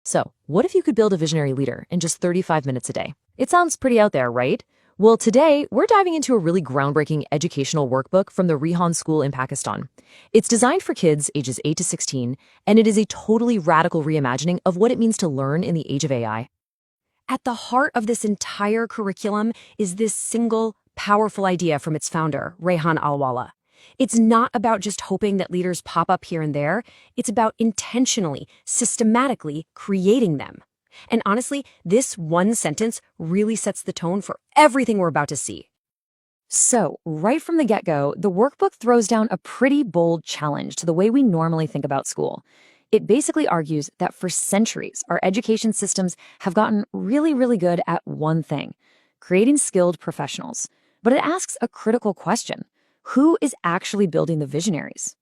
So, what if you could build a visionary leader in just 35 minutes a day? It sounds pretty out there, right? Well, today, we're diving into a really groundbreaking educational workbook from the Rehan School in Pakistan. It's designed for kids ages 8 to 16, and it is a totally radical reimagining of what it means to learn in the age of AI. At the heart of this entire curriculum is this single, powerful idea from its founder, Rehan Alwala. It's not about just hoping that leaders pop up here and there. It's about intentionally, systematically creating them. And honestly, this one sentence really sets the tone for everything we're about to see. So, right from the get-go, the workbook throws down a pretty bold challenge to the way we normally think about school. It basically argues that for centuries, our education systems have gotten really, really good at one thing, creating skilled professionals. But it asks a critical question. Who is actually building the visionaries?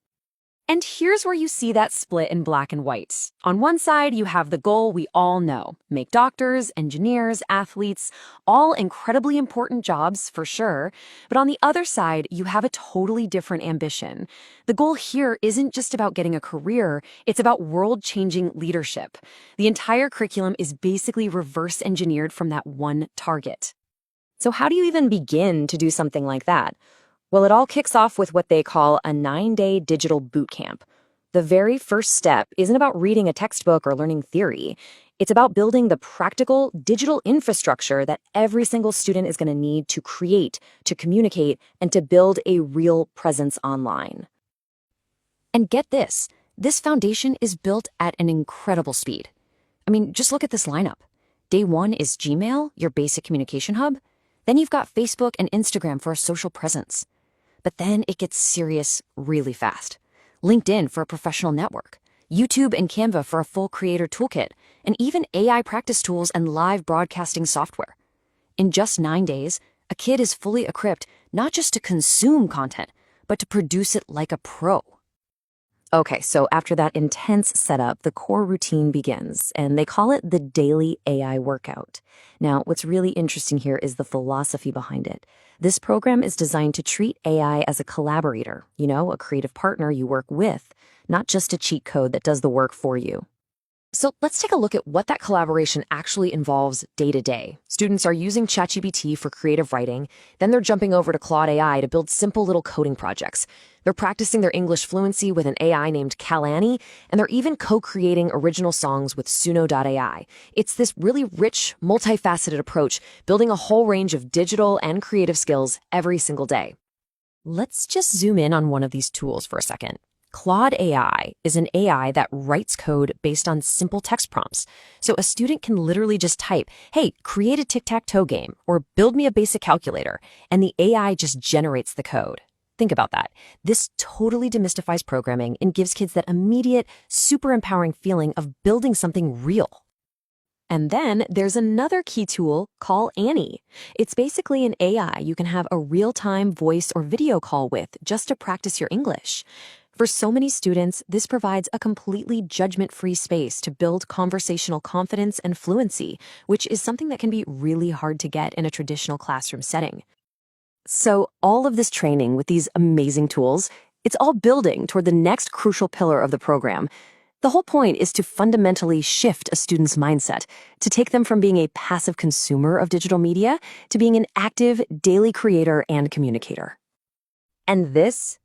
And here's where you see that split in black and white. On one side, you have the goal we all know, make doctors, engineers, athletes, all incredibly important jobs for sure. But on the other side, you have a totally different ambition. The goal here isn't just about getting a career, it's about world-changing leadership. The entire curriculum is basically reverse engineered from that one target. So how do you even begin to do something like that? Well, it all kicks off with what they call a 9-day digital boot camp. The very first step isn't about reading a textbook or learning theory. It's about building the practical digital infrastructure that every single student is going to need to create, to communicate, and to build a real presence online. And get this foundation is built at an incredible speed. I mean, just look at this lineup. Day 1 is Gmail, your basic communication hub. Then you've got Facebook and Instagram for a social presence. But then it gets serious really fast. LinkedIn for a professional network, YouTube and Canva for a full creator toolkit, and even AI practice tools and live broadcasting software. In just 9 days, a kid is fully equipped not just to consume content, but to produce it like a pro. Okay, so after that intense setup, the core routine begins, and they call it the daily AI workout. Now, what's really interesting here is the philosophy behind it. This program is designed to treat AI as a collaborator, a creative partner you work with, not just a cheat code that does the work for you. So let's take a look at what that collaboration actually involves day to day. Students are using ChatGPT for creative writing, then they're jumping over to Claude AI to build simple little coding projects. They're practicing their English fluency with an AI named Kalani, and they're even co-creating original songs with Suno.ai. It's this really rich, multifaceted approach, building a whole range of digital and creative skills every single day. Let's just zoom in on one of these tools for a second. Claude AI is an AI that writes code based on simple text prompts. So a student can literally just type, hey, create a tic-tac-toe game, or build me a basic calculator, and the AI just generates the code. Think about that. This totally demystifies programming and gives kids that immediate, super empowering feeling of building something real. And then there's another key tool called Annie. It's basically an AI you can have a real-time voice or video call with just to practice your English. For so many students, this provides a completely judgment-free space to build conversational confidence and fluency, which is something that can be really hard to get in a traditional classroom setting. So all of this training with these amazing tools, it's all building toward the next crucial pillar of the program. The whole point is to fundamentally shift a student's mindset, to take them from being a passive consumer of digital media to being an active daily creator and communicator. And this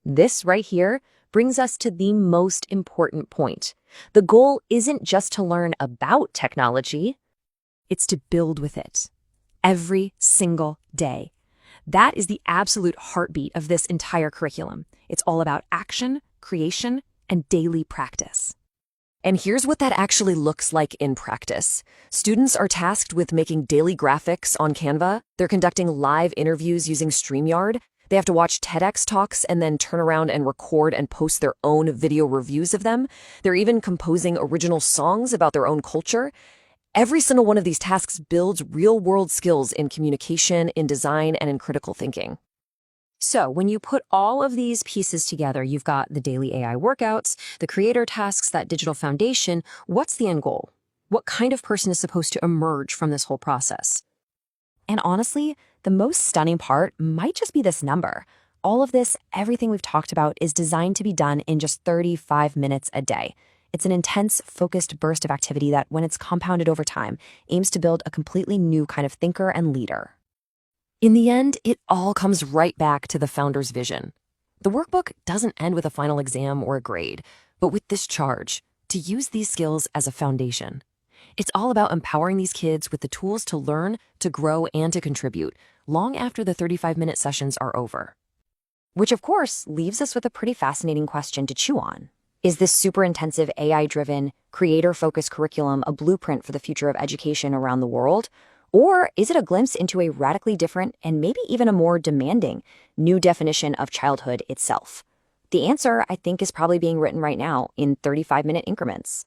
right here, brings us to the most important point. The goal isn't just to learn about technology, it's to build with it every single day. That is the absolute heartbeat of this entire curriculum. It's all about action, creation, and daily practice. And here's what that actually looks like in practice. Students are tasked with making daily graphics on Canva. They're conducting live interviews using StreamYard. They have to watch TEDx talks and then turn around and record and post their own video reviews of them. They're even composing original songs about their own culture. Every single one of these tasks builds real-world skills in communication, in design, and in critical thinking. So when you put all of these pieces together, you've got the daily AI workouts, the creator tasks, that digital foundation. What's the end goal? What kind of person is supposed to emerge from this whole process? And honestly, the most stunning part might just be this number. All of this, everything we've talked about, is designed to be done in just 35 minutes a day. It's an intense, focused burst of activity that, when it's compounded over time, aims to build a completely new kind of thinker and leader. In the end, it all comes right back to the founder's vision. The workbook doesn't end with a final exam or a grade, but with this charge to use these skills as a foundation. It's all about empowering these kids with the tools to learn, to grow, and to contribute long after the 35-minute sessions are over. Which, of course, leaves us with a pretty fascinating question to chew on. Is this super intensive AI-driven, creator-focused curriculum a blueprint for the future of education around the world? Or is it a glimpse into a radically different and maybe even a more demanding new definition of childhood itself? The answer, I think, is probably being written right now in 35-minute increments.